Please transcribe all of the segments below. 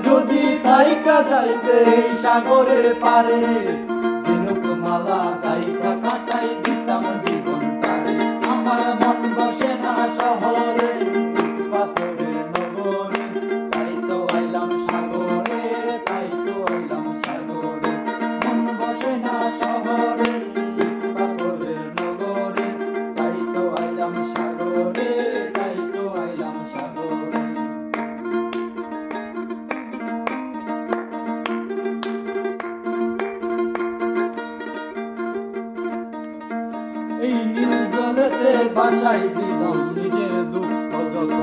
যদি থাইকা যাইতে এই সাগরের পারে, ঝিনুক মালা গাইতা কাটাই দিতাম জীবনটারে। আমার মন বসে না শহরে, ইট পাথরের নগরে, তাই তো আইলাম সাগরে, তাই তো আইলাম সাগরে। মন বসে না শহরে, ইট পাথরের নগরে, তাই তো আইলাম সাগরে, তাই তো আইলাম সাগরে। এই নীল জলেতে বাসাই দিলাম নিজের দুঃখ যত,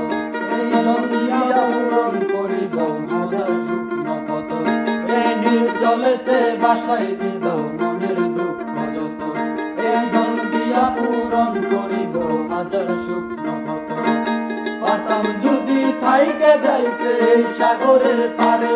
এই জল দিয়া পূরণ করিব মনের শুকনো ক্ষত। এই নীল জলেতে বাসাই দিলাম মনের দুঃখ যত, এই জল দিয়া পূরণ করিব হাজার শুকনো ক্ষত। পারতাম যদি থাইকে যাইতে এই সাগরের পারে,